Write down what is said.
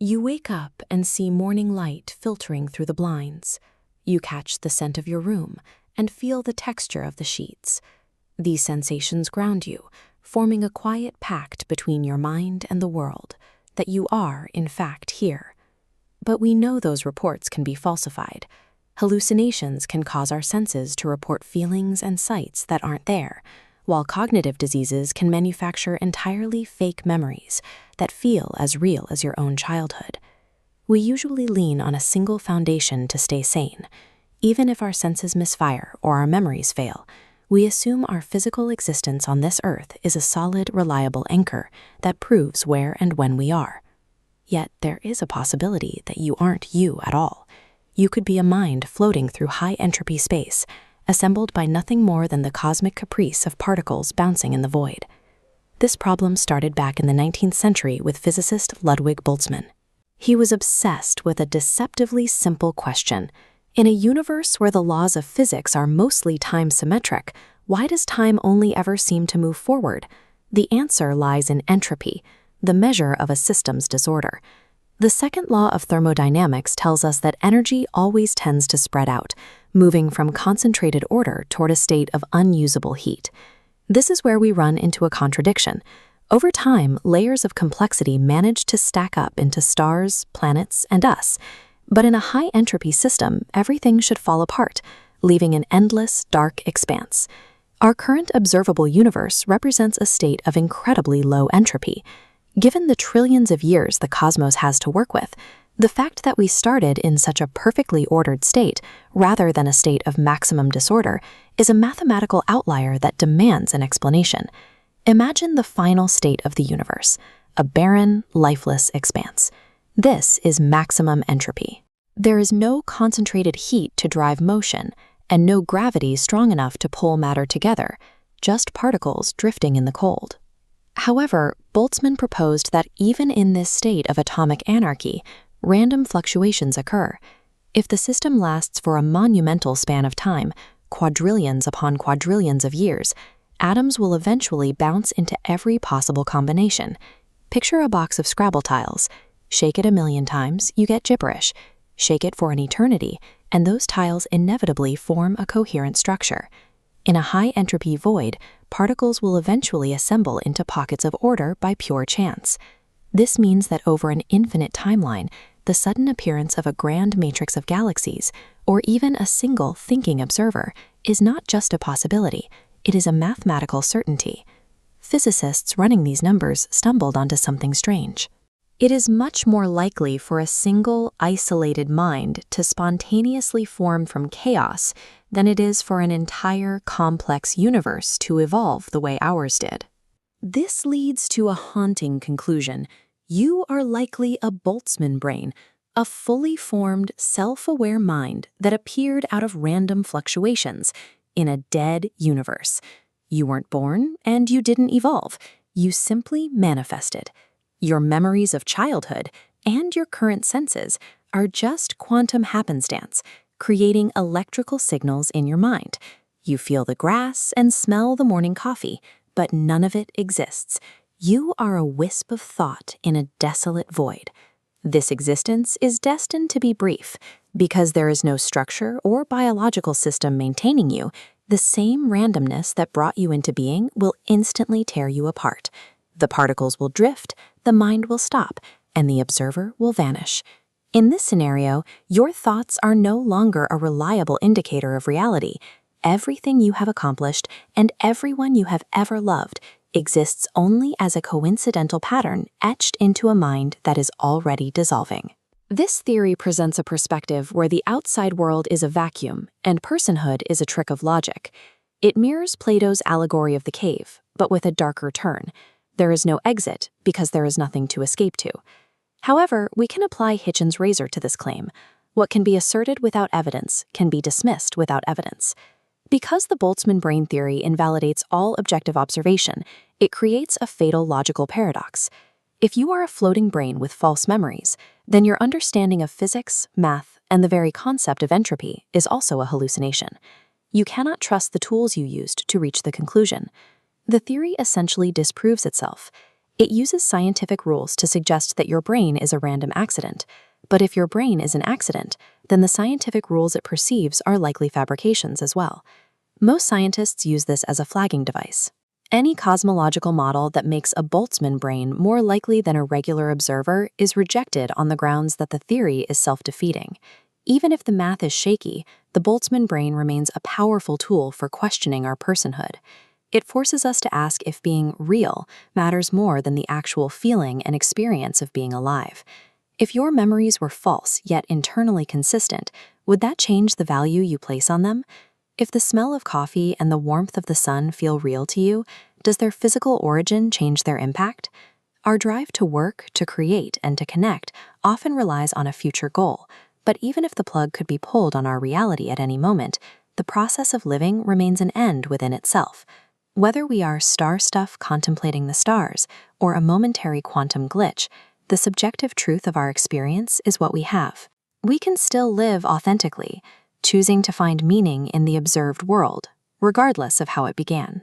You wake up and see morning light filtering through the blinds. You catch the scent of your room and feel the texture of the sheets. These sensations ground you, forming a quiet pact between your mind and the world, that you are, in fact, here. But we know those reports can be falsified. Hallucinations can cause our senses to report feelings and sights that aren't there, while cognitive diseases can manufacture entirely fake memories that feel as real as your own childhood. We usually lean on a single foundation to stay sane. Even if our senses misfire or our memories fail, we assume our physical existence on this earth is a solid, reliable anchor that proves where and when we are. Yet there is a possibility that you aren't you at all. You could be a mind floating through high-entropy space, assembled by nothing more than the cosmic caprice of particles bouncing in the void. This problem started back in the 19th century with physicist Ludwig Boltzmann. He was obsessed with a deceptively simple question. In a universe where the laws of physics are mostly time-symmetric, why does time only ever seem to move forward? The answer lies in entropy, the measure of a system's disorder. The second law of thermodynamics tells us that energy always tends to spread out, moving from concentrated order toward a state of unusable heat. This is where we run into a contradiction. Over time, layers of complexity manage to stack up into stars, planets, and us. But in a high-entropy system, everything should fall apart, leaving an endless, dark expanse. Our current observable universe represents a state of incredibly low entropy. Given the trillions of years the cosmos has to work with, the fact that we started in such a perfectly ordered state, rather than a state of maximum disorder, is a mathematical outlier that demands an explanation. Imagine the final state of the universe, a barren, lifeless expanse. This is maximum entropy. There is no concentrated heat to drive motion, and no gravity strong enough to pull matter together, just particles drifting in the cold. However, Boltzmann proposed that even in this state of atomic anarchy, random fluctuations occur. If the system lasts for a monumental span of time, quadrillions upon quadrillions of years, atoms will eventually bounce into every possible combination. Picture a box of Scrabble tiles. Shake it 1,000,000 times, you get gibberish. Shake it for an eternity, and those tiles inevitably form a coherent structure. In a high-entropy void, particles will eventually assemble into pockets of order by pure chance. This means that over an infinite timeline, the sudden appearance of a grand matrix of galaxies, or even a single thinking observer, is not just a possibility, it is a mathematical certainty. Physicists running these numbers stumbled onto something strange. It is much more likely for a single, isolated mind to spontaneously form from chaos than it is for an entire, complex universe to evolve the way ours did. This leads to a haunting conclusion. You are likely a Boltzmann brain, a fully formed, self-aware mind that appeared out of random fluctuations in a dead universe. You weren't born, and you didn't evolve. You simply manifested. Your memories of childhood and your current senses are just quantum happenstance, creating electrical signals in your mind. You feel the grass and smell the morning coffee, but none of it exists. You are a wisp of thought in a desolate void. This existence is destined to be brief. Because there is no structure or biological system maintaining you, the same randomness that brought you into being will instantly tear you apart. The particles will drift, the mind will stop, and the observer will vanish. In this scenario, your thoughts are no longer a reliable indicator of reality. Everything you have accomplished and everyone you have ever loved exists only as a coincidental pattern etched into a mind that is already dissolving. This theory presents a perspective where the outside world is a vacuum and personhood is a trick of logic. It mirrors Plato's allegory of the cave, but with a darker turn. There is no exit because there is nothing to escape to. However, we can apply Hitchens' razor to this claim. What can be asserted without evidence can be dismissed without evidence. Because the Boltzmann brain theory invalidates all objective observation, it creates a fatal logical paradox. If you are a floating brain with false memories, then your understanding of physics, math, and the very concept of entropy is also a hallucination. You cannot trust the tools you used to reach the conclusion. The theory essentially disproves itself. It uses scientific rules to suggest that your brain is a random accident. But if your brain is an accident, then the scientific rules it perceives are likely fabrications as well. Most scientists use this as a flagging device. Any cosmological model that makes a Boltzmann brain more likely than a regular observer is rejected on the grounds that the theory is self-defeating. Even if the math is shaky, the Boltzmann brain remains a powerful tool for questioning our personhood. It forces us to ask if being real matters more than the actual feeling and experience of being alive. If your memories were false yet internally consistent, would that change the value you place on them? If the smell of coffee and the warmth of the sun feel real to you, does their physical origin change their impact? Our drive to work, to create, and to connect often relies on a future goal, but even if the plug could be pulled on our reality at any moment, the process of living remains an end within itself. Whether we are star stuff contemplating the stars or a momentary quantum glitch, the subjective truth of our experience is what we have. We can still live authentically, choosing to find meaning in the observed world, regardless of how it began.